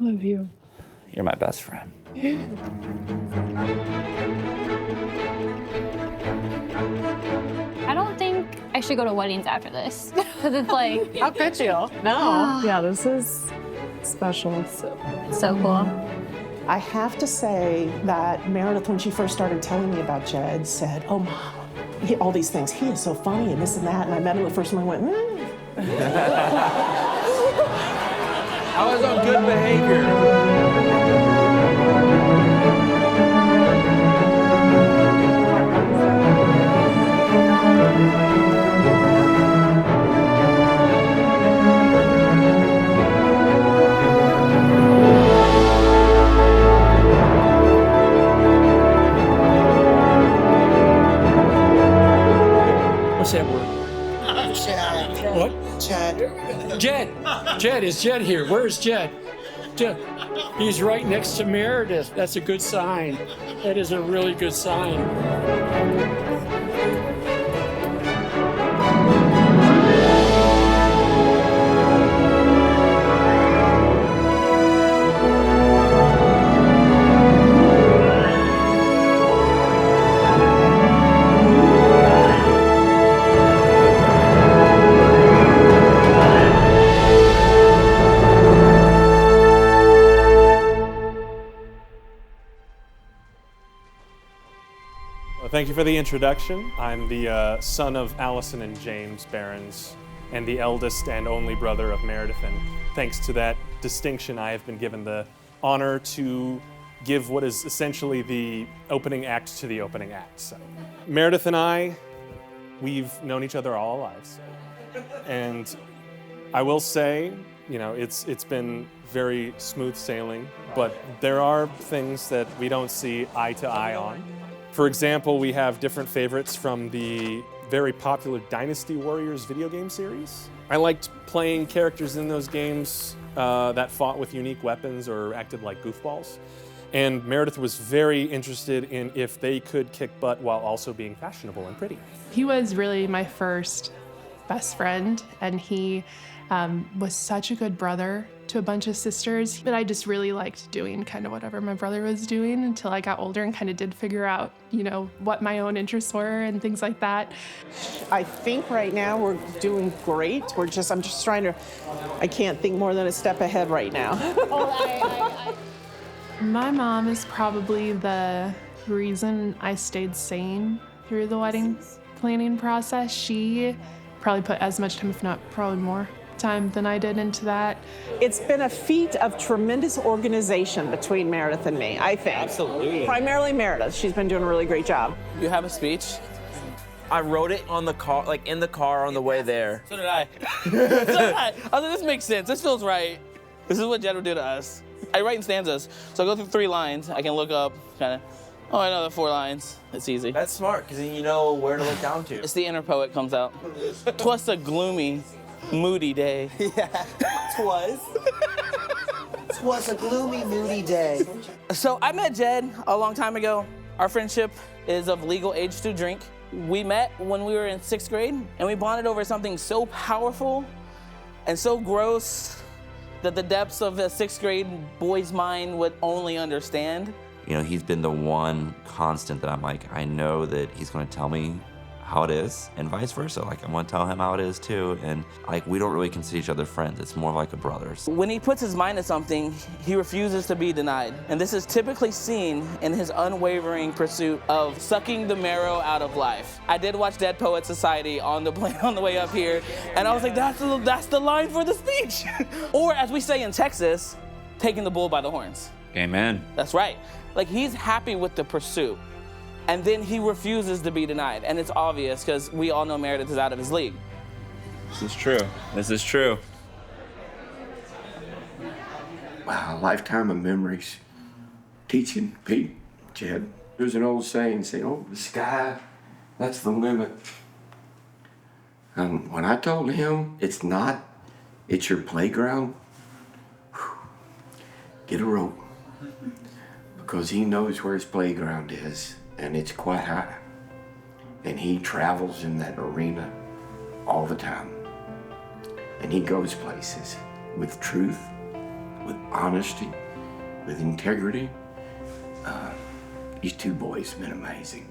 Love you. You're my best friend. I don't think I should go to weddings after this. Because it's like... How could you? No. Yeah, this is special. So cool. I have to say that Meredith, when she first started telling me about Jed, said, oh, Mom, all these things. He is so funny and this and that. And I met him the first time I went, I was on good behavior. What's that word? Jed. What? Jed. Jed. Jed. Is Jed here? Where's Jed? Jed. He's right next to Meredith. That's a good sign. That is a really good sign. Thank you for the introduction. I'm the son of Allison and James Barons, and the eldest and only brother of Meredith, and thanks to that distinction, I have been given the honor to give what is essentially the opening act to the opening act. So, Meredith and I, we've known each other all our lives, and I will say, you know, it's been very smooth sailing, but there are things that we don't see eye to eye on. For example, we have different favorites from the very popular Dynasty Warriors video game series. I liked playing characters in those games that fought with unique weapons or acted like goofballs. And Meredith was very interested in if they could kick butt while also being fashionable and pretty. He was really my first best friend, and he was such a good brother to a bunch of sisters. But I just really liked doing kind of whatever my brother was doing until I got older and kind of did figure out, you know, what my own interests were and things like that. I think right now we're doing great. I'm just trying to, I can't think more than a step ahead right now. My mom is probably the reason I stayed sane through the wedding planning process. She probably put as much time, if not probably more time than I did into that. It's been a feat of tremendous organization between Meredith and me, I think. Absolutely. Primarily Meredith. She's been doing a really great job. You have a speech? I wrote it on the car, like in the car on the way there. So did I. So did I. I was like, this makes sense. This feels right. This is what Jed would do to us. I write in stanzas. So I go through 3 lines. I can look up, kind of, oh, another 4 lines. It's easy. That's smart, because then you know where to look down to. It's the inner poet comes out. 'Twas a gloomy, moody day. Yeah, 'twas. 'Twas a gloomy, moody day. So I met Jed a long time ago. Our friendship is of legal age to drink. We met when we were in 6th grade, and we bonded over something so powerful and so gross that the depths of a 6th grade boy's mind would only understand. You know, he's been the one constant that I'm like, I know that he's gonna tell me how it is, and vice versa. Like, I'm gonna tell him how it is too, and like, we don't really consider each other friends. It's more like a brothers. When he puts his mind to something, he refuses to be denied. And this is typically seen in his unwavering pursuit of sucking the marrow out of life. I did watch Dead Poet Society on the plane on the way up here, and I was like, that's the line for the speech. Or as we say in Texas, taking the bull by the horns. Amen. That's right. Like, he's happy with the pursuit, and then he refuses to be denied. And it's obvious, because we all know Meredith is out of his league. This is true. This is true. Wow, a lifetime of memories. Teaching Pete, Jed. There's an old saying, oh, the sky, that's the limit. And when I told him it's not, it's your playground, get a rope. Because he knows where his playground is, and it's quite high. And he travels in that arena all the time. And he goes places with truth, with honesty, with integrity. These two boys have been amazing.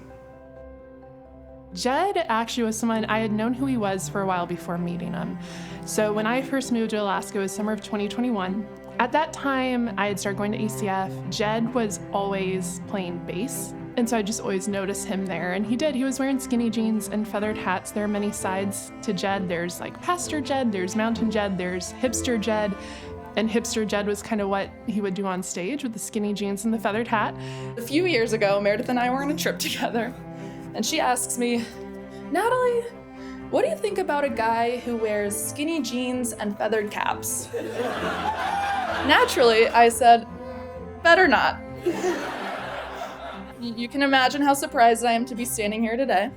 Jed actually was someone I had known who he was for a while before meeting him. So when I first moved to Alaska, it was summer of 2021. At that time, I had started going to ACF. Jed was always playing bass, and so I just always noticed him there, and he did. He was wearing skinny jeans and feathered hats. There are many sides to Jed. There's like Pastor Jed, there's Mountain Jed, there's Hipster Jed, and Hipster Jed was kind of what he would do on stage with the skinny jeans and the feathered hat. A few years ago, Meredith and I were on a trip together, and she asks me, Natalie, what do you think about a guy who wears skinny jeans and feathered caps? Naturally, I said, better not. You can imagine how surprised I am to be standing here today.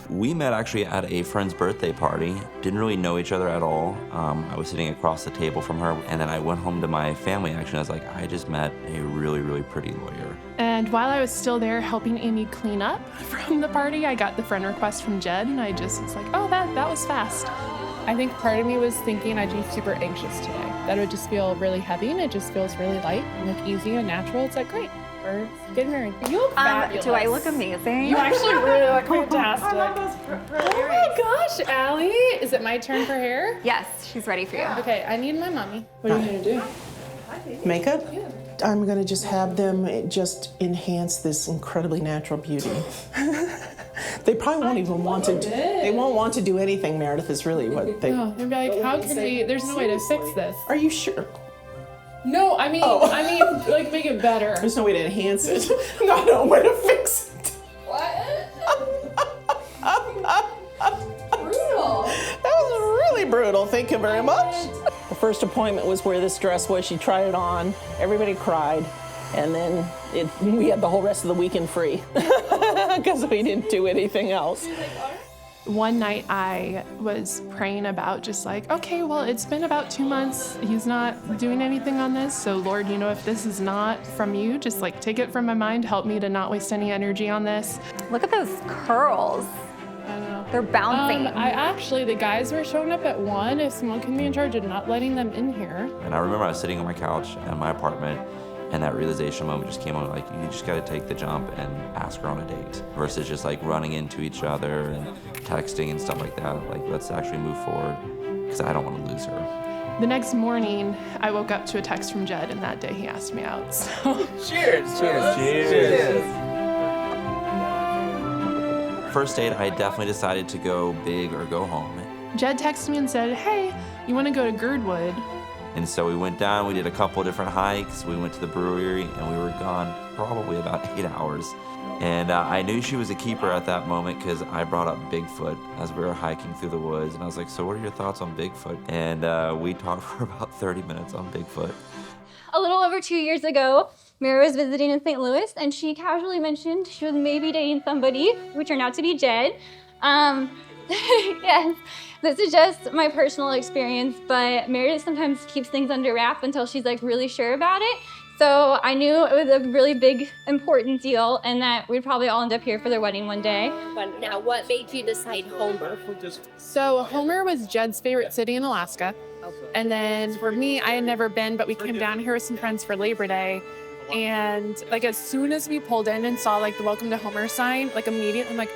We met actually at a friend's birthday party. Didn't really know each other at all. I was sitting across the table from her, and then I went home to my family actually. I was like, I just met a really, really pretty lawyer. And while I was still there helping Amy clean up from the party, I got the friend request from Jed, and I just was like, oh, that was fast. I think part of me was thinking I'd be super anxious today. That it would just feel really heavy, and it just feels really light and look easy and natural. It's like, great, we're getting married. You look fabulous. Do I look amazing? You actually really look fantastic. Oh my gosh, Allie. Is it my turn for hair? Yes, she's ready for you. Okay, I need my mommy. What are you gonna do? Makeup? Yeah. I'm gonna just have them just enhance this incredibly natural beauty. They probably won't even want to. They won't want to do anything. Meredith is really what they. No, they'll be like, how can we? There's no way to fix this. Are you sure? No, I mean, like make it better. There's no way to enhance it. Not no way to fix it. What? Brutal. That was really brutal. Thank you very much. The first appointment was where this dress was. She tried it on. Everybody cried. And then we had the whole rest of the weekend free because we didn't do anything else. One night I was praying about just like, okay, well, it's been about 2 months. He's not doing anything on this. So Lord, if this is not from you, just like take it from my mind. Help me to not waste any energy on this. Look at those curls. I know. They're bouncing. The guys were showing up at 1. If someone can be in charge of not letting them in here. And I remember I was sitting on my couch in my apartment, and that realization moment just came on, like, you just gotta take the jump and ask her on a date versus just like running into each other and texting and stuff like that. Like, let's actually move forward because I don't want to lose her. The next morning, I woke up to a text from Jed, and that day he asked me out, so. Cheers! Cheers! Cheers! First date, I definitely decided to go big or go home. Jed texted me and said, hey, you wanna go to Girdwood? And so we went down, we did a couple different hikes, we went to the brewery, and we were gone probably about 8 hours. And I knew she was a keeper at that moment because I brought up Bigfoot as we were hiking through the woods. And I was like, so what are your thoughts on Bigfoot? And we talked for about 30 minutes on Bigfoot. A little over 2 years ago, Mary was visiting in St. Louis, and she casually mentioned she was maybe dating somebody, who turned out to be Jed. Yes, this is just my personal experience, but Meredith sometimes keeps things under wrap until she's like really sure about it. So I knew it was a really big, important deal, and that we'd probably all end up here for their wedding one day. But now, what made you decide Homer? So Homer was Jed's favorite city in Alaska. And then for me, I had never been, but we came down here with some friends for Labor Day. And like as soon as we pulled in and saw like the Welcome to Homer sign, like immediately I'm like,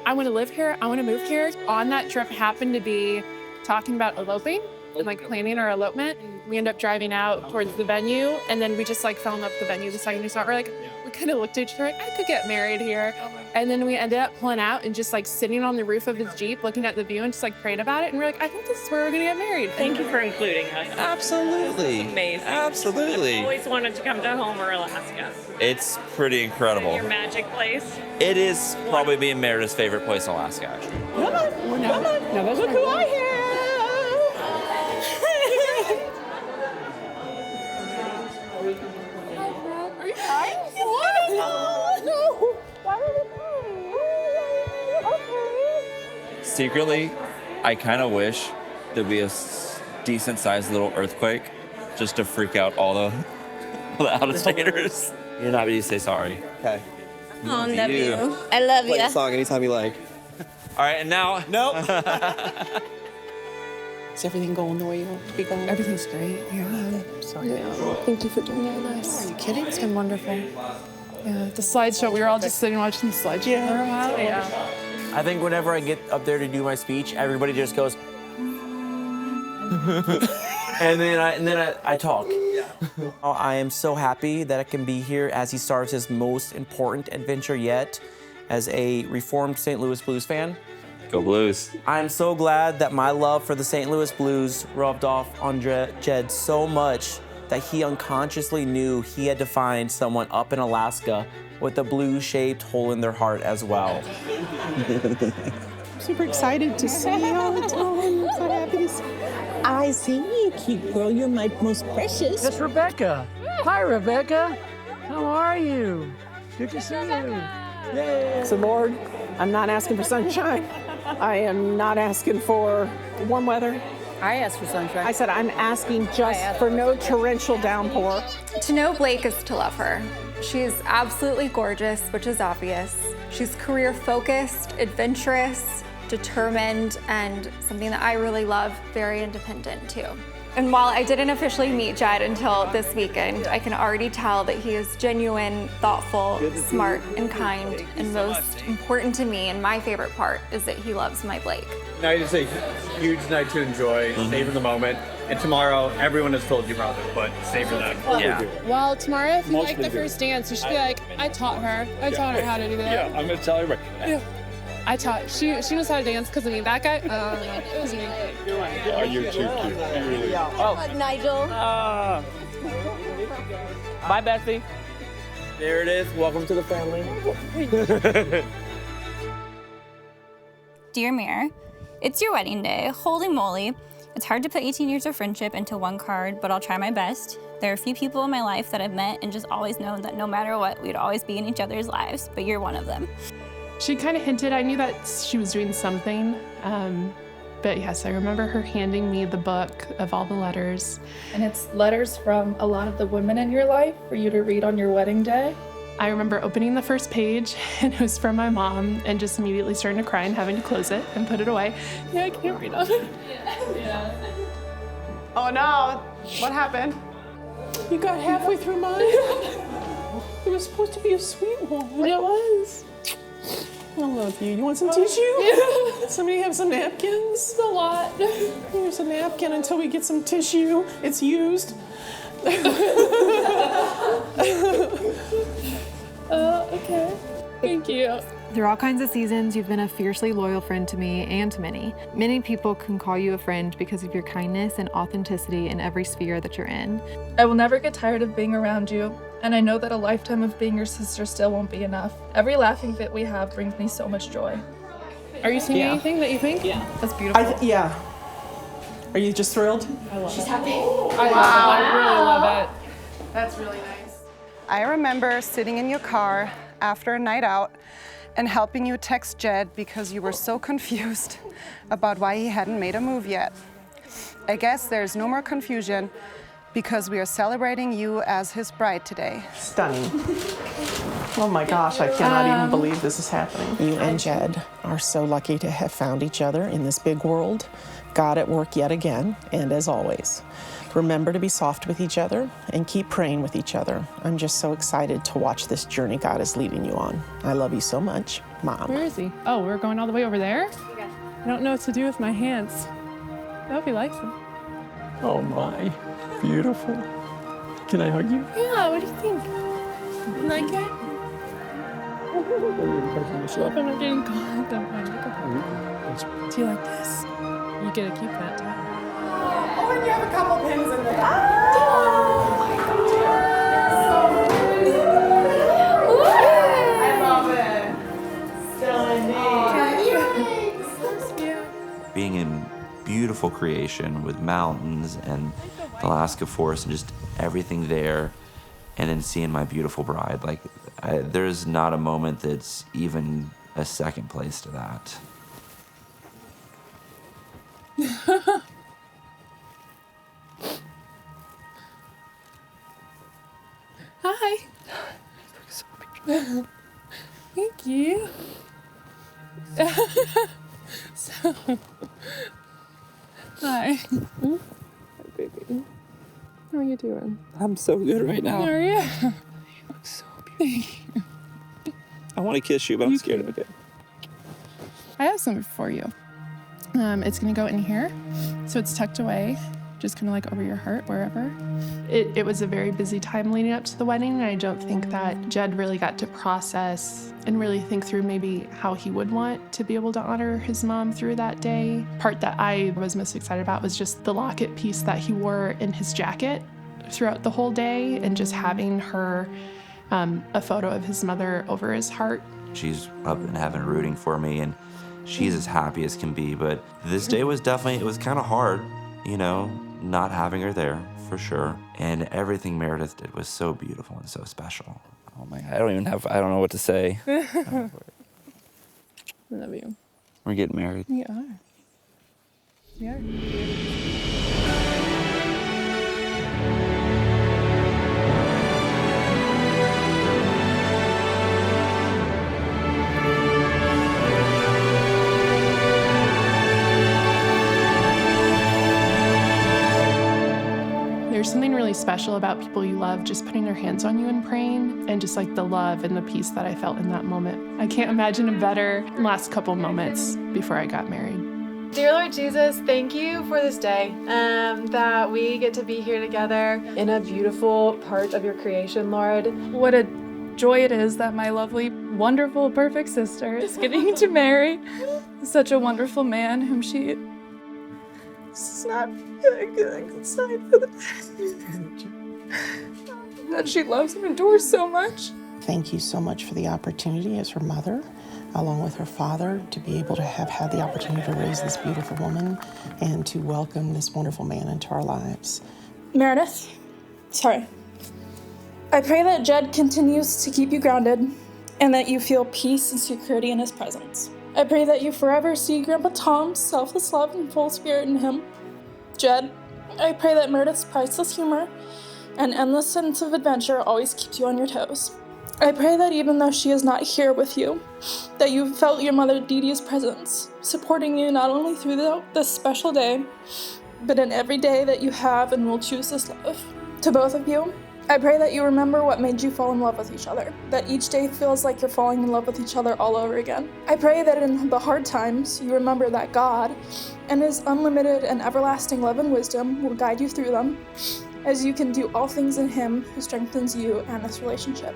I want to live here. I want to move here. On that trip happened to be talking about eloping and like planning our elopement. We ended up driving out towards the venue, and then we just like fell in love with the venue the second we saw it. We're like, we kind of looked at each other like, I could get married here. And then we ended up pulling out and just like sitting on the roof of his Jeep, looking at the view and just like prayed about it. And we're like, I think this is where we're gonna get married. Thank you for including us. Absolutely. It's amazing. Absolutely. I've always wanted to come to Homer, Alaska. It's pretty incredible. Your magic place. It is probably being Meredith's favorite place in Alaska, actually. Come on. No, Look who I have. Are you crying? What? No. Why are you crying? Okay. Secretly, I kind of wish there'd be a decent-sized little earthquake just to freak out all the out-of-staters. You're not ready to say sorry. Okay. Oh, love you. I love Play you. the song anytime you like. All right, and now... Nope. Is everything going the way you want it to be going? Everything's great. Yeah. Thank you for doing all this. Are you kidding? It's been wonderful. Yeah. The slideshow. We were all just sitting watching the slideshow. Yeah. I think whenever I get up there to do my speech, everybody just goes, and then I talk. I am so happy that I can be here as he starts his most important adventure yet as a reformed St. Louis Blues fan. Go Blues. I'm so glad that my love for the St. Louis Blues rubbed off on Jed so much that he unconsciously knew he had to find someone up in Alaska with a blue-shaped hole in their heart as well. I'm super excited to see you all the time. I'm so happy to see you. I see you, cute girl. You're my most precious. That's Rebecca. Hi, Rebecca. How are you? Good to see you. Yay. So, Lord, I'm not asking for sunshine. I am not asking for warm weather. I asked for sunshine. I said I'm asking just for no torrential downpour. To know Blake is to love her. She's absolutely gorgeous, which is obvious. She's career-focused, adventurous, determined, and something that I really love, very independent too. And while I didn't officially meet Jed until this weekend, I can already tell that he is genuine, thoughtful, smart, and kind. And most important to me, and my favorite part, is that he loves my Blake. Tonight is a huge night to enjoy, savor the moment. And tomorrow, everyone has told you probably, but savor them. Yeah. Well, tomorrow, if you like the Mostly do. first dance, you should be like, I taught her. I taught her how to do that. Yeah, I'm gonna tell everybody. Yeah. I taught, she knows how to dance because of me. That guy, it was me. Oh, you're too cute. You really are. Oh, Nigel. Bye, Betsy. There it is. Welcome to the family. Dear Mayor, it's your wedding day. Holy moly. It's hard to put 18 years of friendship into one card, but I'll try my best. There are a few people in my life that I've met and just always known that no matter what, we'd always be in each other's lives, but you're one of them. She kind of hinted, I knew that she was doing something, but yes, I remember her handing me the book of all the letters. And it's letters from a lot of the women in your life for you to read on your wedding day. I remember opening the first page, and it was from my mom, and just immediately starting to cry and having to close it and put it away. Yeah, I can't read on it. Yeah. Oh no, what happened? You got halfway through mine. It was supposed to be a sweet one. It was. I love you. You want some tissue? Yeah. Somebody have some napkins? It's a lot. Here's a napkin until we get some tissue. It's used. Okay. Thank you. Through all kinds of seasons, you've been a fiercely loyal friend to me and to many. Many people can call you a friend because of your kindness and authenticity in every sphere that you're in. I will never get tired of being around you, and I know that a lifetime of being your sister still won't be enough. Every laughing fit we have brings me so much joy. Are you seeing anything that you think? Yeah. That's beautiful. Yeah. Are you just thrilled? I love She's it. happy. I love it. I really love it. That's really nice. I remember sitting in your car after a night out and helping you text Jed because you were so confused about why he hadn't made a move yet. I guess there's no more confusion because we are celebrating you as his bride today. Stunning. Oh my gosh, I cannot even believe this is happening. You and Jed are so lucky to have found each other in this big world. God at work yet again, and as always. Remember to be soft with each other and keep praying with each other. I'm just so excited to watch this journey God is leading you on. I love you so much, Mom. Where is he? Oh, we're going all the way over there? Yeah. I don't know what to do with my hands. I hope he likes them. Oh my, beautiful. Can I hug you? Yeah, what do you think? You like it? I'm not getting caught. Don't mind. Do you like this? You get to keep that too. Oh, and you have a couple pins in there. I love it. Stunning. Being in beautiful creation with mountains and the Alaska forest and just everything there, and then seeing my beautiful bride, like there's not a moment that's even a second place to that. Hi. Thank you. So, Hi. Hi, baby. How are you doing? I'm so good right now. How are you? I want to kiss you, but I'm scared of it. I have something for you. It's gonna go in here, so it's tucked away, just kind of like over your heart, wherever. It was a very busy time leading up to the wedding, and I don't think that Jed really got to process and really think through maybe how he would want to be able to honor his mom through that day. Part that I was most excited about was just the locket piece that he wore in his jacket throughout the whole day, and just having her, a photo of his mother over his heart. She's up in heaven rooting for me, and she's as happy as can be. But this day was definitely, it was kind of hard, you know, not having her there, for sure. And everything Meredith did was so beautiful and so special. Oh my God, I don't know what to say. I love you. We're getting married. We are. We are. There's something really special about people you love just putting their hands on you and praying, and just like the love and the peace that I felt in that moment. I can't imagine a better last couple moments before I got married. Dear Lord Jesus, thank you for this day, that we get to be here together in a beautiful part of your creation, Lord. What a joy it is that my lovely, wonderful, perfect sister is getting to marry such a wonderful man whom she is not getting inside for the that she loves and adores so much. Thank you so much for the opportunity as her mother, along with her father, to be able to have had the opportunity to raise this beautiful woman and to welcome this wonderful man into our lives. Meredith, sorry. I pray that Jed continues to keep you grounded and that you feel peace and security in his presence. I pray that you forever see Grandpa Tom's selfless love and full spirit in him. Jed, I pray that Meredith's priceless humor and endless sense of adventure always keeps you on your toes. I pray that even though she is not here with you, that you felt your mother Dee Dee's presence, supporting you not only through this special day, but in every day that you have and will choose this love. To both of you, I pray that you remember what made you fall in love with each other, that each day feels like you're falling in love with each other all over again. I pray that in the hard times, you remember that God and His unlimited and everlasting love and wisdom will guide you through them, as you can do all things in Him who strengthens you and this relationship.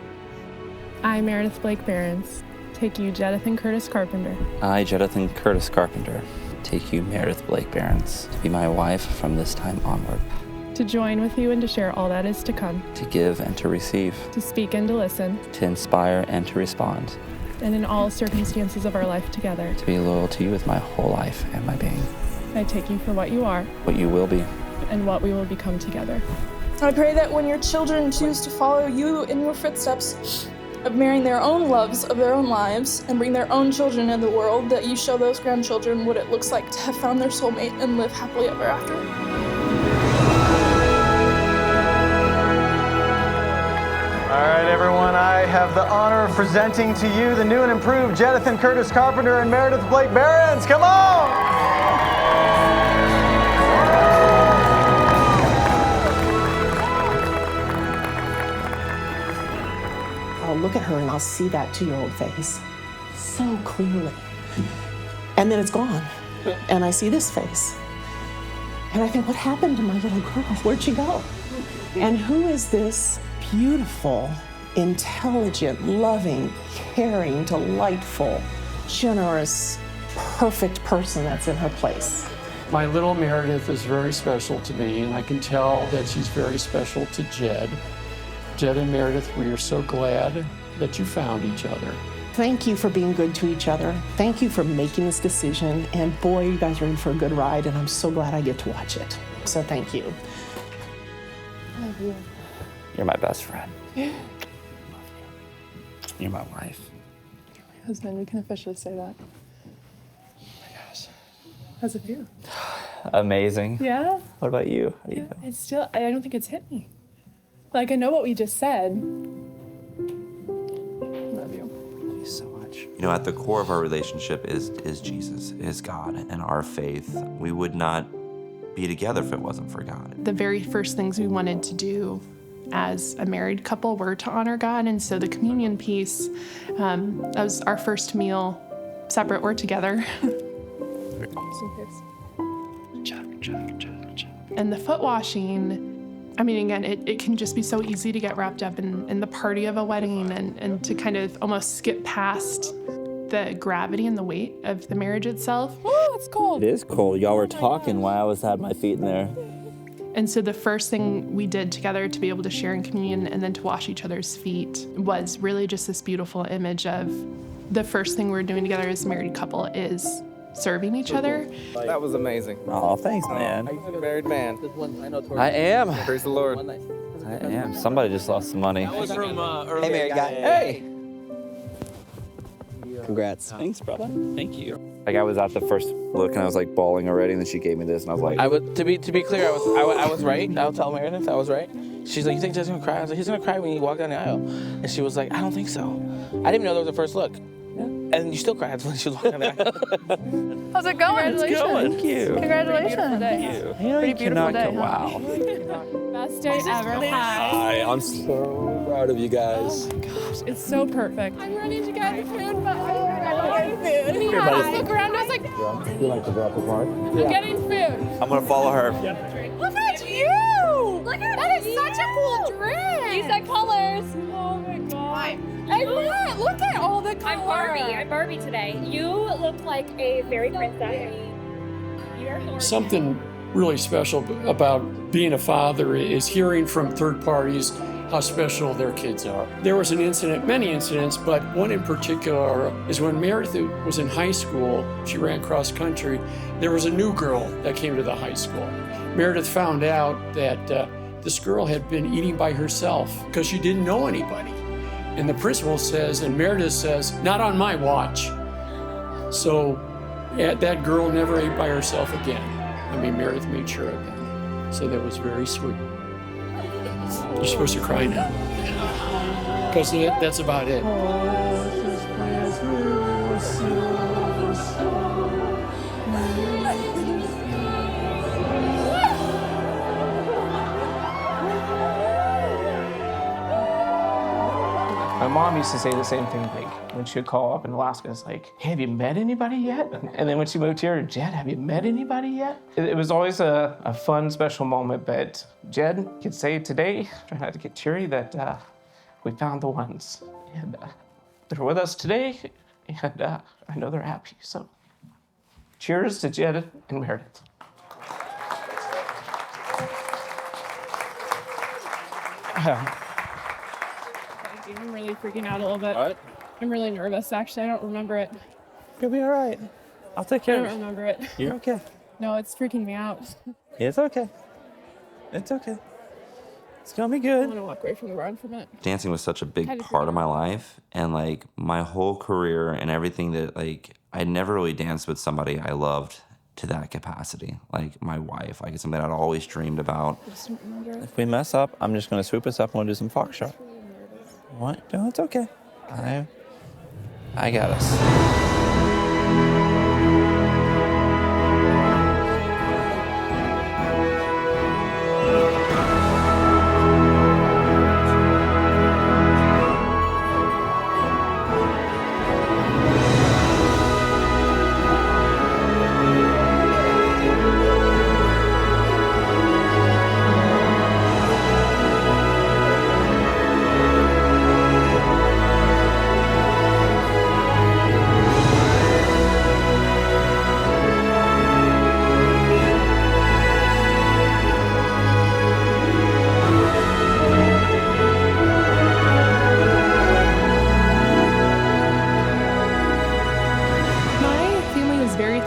I, Meredith Blake Behrens, take you, Jedithan Curtis Carpenter. I, Jedithan Curtis Carpenter, take you, Meredith Blake Behrens, to be my wife from this time onward. To join with you and to share all that is to come. To give and to receive. To speak and to listen. To inspire and to respond. And in all circumstances of our life together. To be loyal to you with my whole life and my being. I take you for what you are. What you will be. And what we will become together. I pray that when your children choose to follow you in your footsteps of marrying their own loves of their own lives and bring their own children into the world, that you show those grandchildren what it looks like to have found their soulmate and live happily ever after. All right, everyone, I have the honor of presenting to you the new and improved Jedithan Curtis Carpenter and Meredith Blake Behrens. Come on! I'll look at her and I'll see that 2-year-old face so clearly. And then it's gone. And I see this face. And I think, what happened to my little girl? Where'd she go? And who is this beautiful, intelligent, loving, caring, delightful, generous, perfect person that's in her place? My little Meredith is very special to me, and I can tell that she's very special to Jed. Jed and Meredith, we are so glad that you found each other. Thank you for being good to each other. Thank you for making this decision. And boy, you guys are in for a good ride, and I'm so glad I get to watch it. So thank you. I love you. You're my best friend. You're my wife. My husband, we can officially say that. Oh my gosh. How's it feel? Amazing. Yeah? What about you? How do you feel? It's still, I don't think it's hit me. Like, I know what we just said. Love you. Love you so much. You know, at the core of our relationship is Jesus, is God, and our faith. We would not be together if it wasn't for God. The very first things we wanted to do as a married couple were to honor God. And so the communion piece, that was our first meal, separate or together. And the foot washing, I mean, again, it can just be so easy to get wrapped up in the party of a wedding and to kind of almost skip past the gravity and the weight of the marriage itself. Oh, it's cold. It is cold. Y'all were talking while I had my feet in there. And so the first thing we did together to be able to share in communion and then to wash each other's feet was really just this beautiful image of the first thing we're doing together as a married couple is serving each other. That was amazing. Oh, thanks, man. Are you a married man? I am. Praise the Lord. I am. Somebody just lost some money. That was from Hey, married guy. Hey! Congrats. Thanks, brother. Thank you. Like I was at the first look and I was like bawling already, and then she gave me this, and I was like, to be clear, I was right. I'll tell Meredith I was right. She's like, you think Jed's gonna cry? I was like, he's gonna cry when you walk down the aisle. And she was like, I don't think so. I didn't even know there was a first look. And you still cried when she was walking down the aisle. How's it going? It's going. Thank you. Congratulations. Thank you. Pretty beautiful day. Wow. Best day ever had. Hi, I'm so proud of you guys. Oh my gosh, it's so perfect. I'm ready to get food, but I'm getting food. When he Here, had buddy. us look around, I was like, You like to drop the mark? I'm getting food. I'm gonna follow her. Look at you! Look at that is such a cool dress. These are colors. Oh my god. I know. Look at all the colors. I'm Barbie today. You look like a fairy princess. You're Something really special about being a father is hearing from third parties how special their kids are. There was an incident, many incidents, but one in particular is when Meredith was in high school, she ran cross country, there was a new girl that came to the high school. Meredith found out that this girl had been eating by herself because she didn't know anybody. And the principal says, and Meredith says, not on my watch. So that girl never ate by herself again. I mean, Meredith made sure of that. So that was very sweet. You're supposed to cry now. Because that's about it. My mom used to say the same thing, like when she would call up in Alaska, it's like, hey, have you met anybody yet? And then when she moved here, Jed, have you met anybody yet? It was always a fun, special moment, but Jed could say today, try not to get teary, that we found the ones. And they're with us today, and I know they're happy. So cheers to Jed and Meredith. I'm really freaking out a little bit. What? I'm really nervous, actually. I don't remember it. You'll be all right. I'll take care of it. I don't remember it. You're okay. No, it's freaking me out. It's okay. It's okay. It's gonna be I good. want to walk away from the barn for a minute. Dancing was such a big How did you part of my life, and like my whole career and everything that like I never really danced with somebody I loved to that capacity. Like my wife, like it's something I'd always dreamed about. If we mess up, I'm just gonna swoop us up and we'll do some foxtrot. What? No, it's okay. I got us.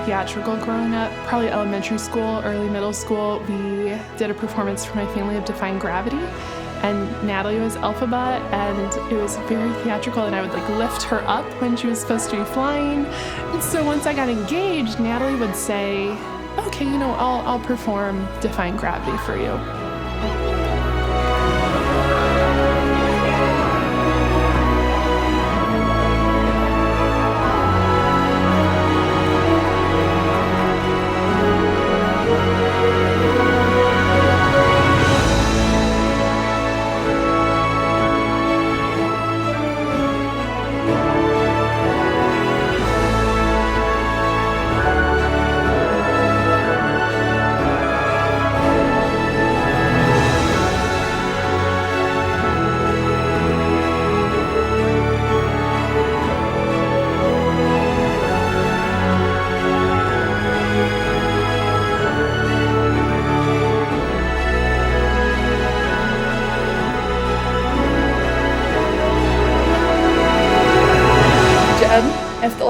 Theatrical growing up, probably elementary school, early middle school. We did a performance for my family of Defying Gravity, and Natalia was Elphaba, and it was very theatrical, and I would like lift her up when she was supposed to be flying. And so once I got engaged, Natalie would say, okay, you know, I'll perform Defying Gravity for you.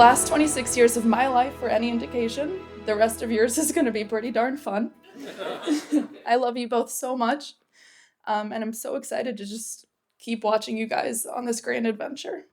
last 26 years of my life were any indication, the rest of yours is going to be pretty darn fun. I love you both so much, and I'm so excited to just keep watching you guys on this grand adventure.